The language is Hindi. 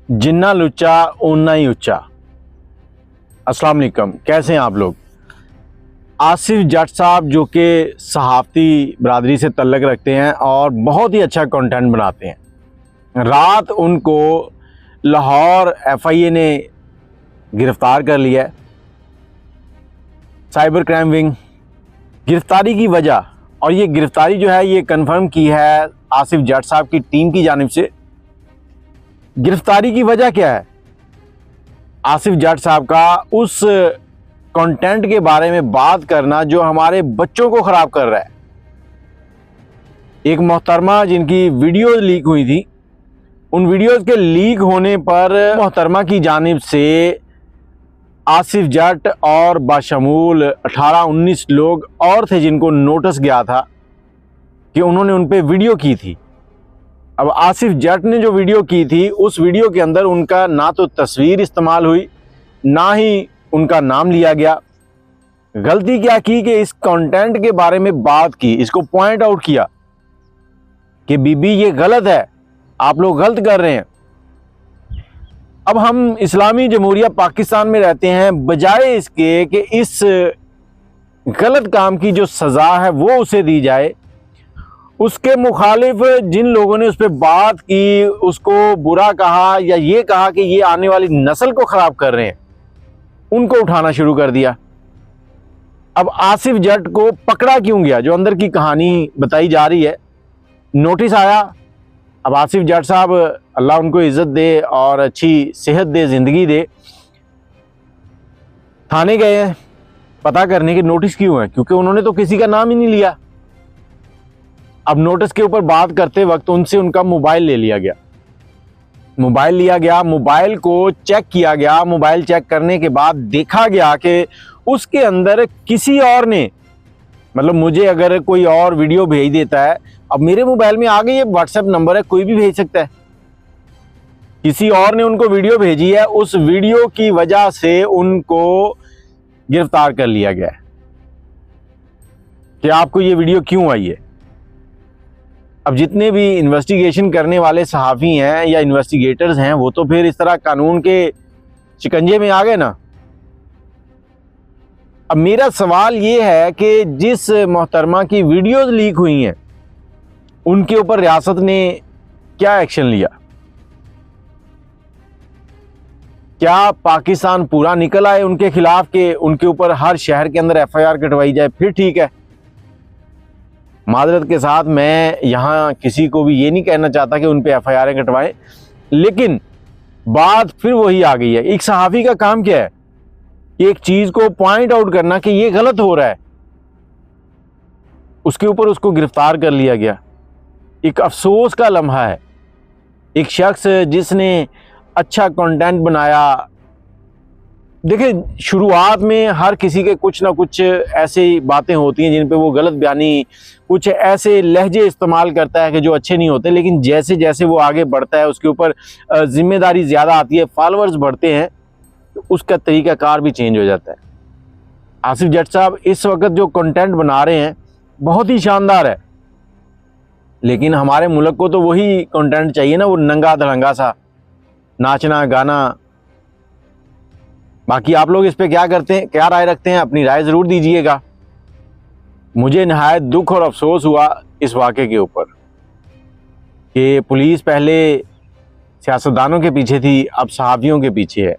जिन्ना लुच्चा ऊना ही उच्चा। अस्सलाम वालेकुम, कैसे हैं आप लोग। आसिफ जट साहब जो कि सहाफ़ती बरादरी से तल्लक रखते हैं और बहुत ही अच्छा कंटेंट बनाते हैं। रात उनको लाहौर FIA ने गिरफ़्तार कर लिया है। साइबर क्राइम विंग गिरफ़्तारी की वजह, और ये गिरफ़्तारी जो है ये कंफर्म की है आसिफ जट साहब की टीम की जानिब से। गिरफ़्तारी की वजह क्या है? आसिफ जट साहब का उस कंटेंट के बारे में बात करना जो हमारे बच्चों को ख़राब कर रहा है। एक मोहतरमा जिनकी वीडियो लीक हुई थी, उन वीडियोज़ के लीक होने पर मोहतरमा की जानिब से आसिफ जट और बाशमूल 18-19 लोग और थे जिनको नोटिस गया था कि उन्होंने उन पर वीडियो की थी। अब आसिफ जट ने जो वीडियो की थी उस वीडियो के अंदर उनका ना तो तस्वीर इस्तेमाल हुई, ना ही उनका नाम लिया गया। गलती क्या की कि इस कंटेंट के बारे में बात की, इसको पॉइंट आउट किया कि बीबी ये गलत है, आप लोग गलत कर रहे हैं। अब हम इस्लामी जमहूरिया पाकिस्तान में रहते हैं, बजाय इसके कि इस गलत काम की जो सज़ा है वो उसे दी जाए, उसके मुखालिफ जिन लोगों ने उस पर बात की, उसको बुरा कहा या ये कहा कि ये आने वाली नस्ल को ख़राब कर रहे हैं, उनको उठाना शुरू कर दिया। अब आसिफ जट को पकड़ा क्यों गया, जो अंदर की कहानी बताई जा रही है। नोटिस आया। अब आसिफ जट साहब, अल्लाह उनको इज़्ज़त दे और अच्छी सेहत दे, ज़िंदगी दे, थाने गए हैं पता करने के नोटिस क्यों है, क्योंकि उन्होंने तो किसी का नाम ही नहीं लिया। अब नोटिस के ऊपर बात करते वक्त उनसे उनका मोबाइल ले लिया गया। मोबाइल लिया गया, मोबाइल को चेक किया गया। मोबाइल चेक करने के बाद देखा गया कि उसके अंदर किसी और ने, मतलब मुझे अगर कोई और वीडियो भेज देता है, अब मेरे मोबाइल में आ गई, ये WhatsApp नंबर है, कोई भी भेज सकता है। किसी और ने उनको वीडियो भेजी है, उस वीडियो की वजह से उनको गिरफ्तार कर लिया गया है कि आपको ये वीडियो क्यों आई है। अब जितने भी इन्वेस्टिगेशन करने वाले सहाफ़ी हैं या इन्वेस्टिगेटर्स हैं, वो तो फिर इस तरह कानून के शिकंजे में आ गए ना। अब मेरा सवाल ये है कि जिस मोहतरमा की वीडियोज़ लीक हुई हैं, उनके ऊपर रियासत ने क्या एक्शन लिया? क्या पाकिस्तान पूरा निकल आए उनके खिलाफ के उनके ऊपर हर शहर के अंदर FIR कटवाई जाए, फिर ठीक है। मादरत के साथ मैं यहाँ किसी को भी ये नहीं कहना चाहता कि उन पे FIR कटवाएं, लेकिन बात फिर वही आ गई है। एक सहाफ़ी का काम क्या है? एक चीज़ को पॉइंट आउट करना कि ये गलत हो रहा है। उसके ऊपर उसको गिरफ्तार कर लिया गया। एक अफसोस का लम्हा है। एक शख्स जिसने अच्छा कंटेंट बनाया, देखिए शुरुआत में हर किसी के कुछ ना कुछ ऐसी बातें होती हैं जिन पे वो गलत बयानी, कुछ ऐसे लहजे इस्तेमाल करता है कि जो अच्छे नहीं होते, लेकिन जैसे जैसे वो आगे बढ़ता है उसके ऊपर जिम्मेदारी ज़्यादा आती है, फॉलोअर्स बढ़ते हैं, तो उसका तरीक़ाकार भी चेंज हो जाता है। आसिफ जट साहब इस वक्त जो कंटेंट बना रहे हैं बहुत ही शानदार है, लेकिन हमारे मुल्क को तो वही कंटेंट चाहिए ना, वो नंगा धड़ंगा सा नाचना गाना। बाकी आप लोग इस पे क्या करते हैं, क्या राय रखते हैं, अपनी राय ज़रूर दीजिएगा। मुझे नहायत दुख और अफसोस हुआ इस वाक़े के ऊपर कि पुलिस पहले सियासतदानों के पीछे थी, अब सहाफ़ियों के पीछे है।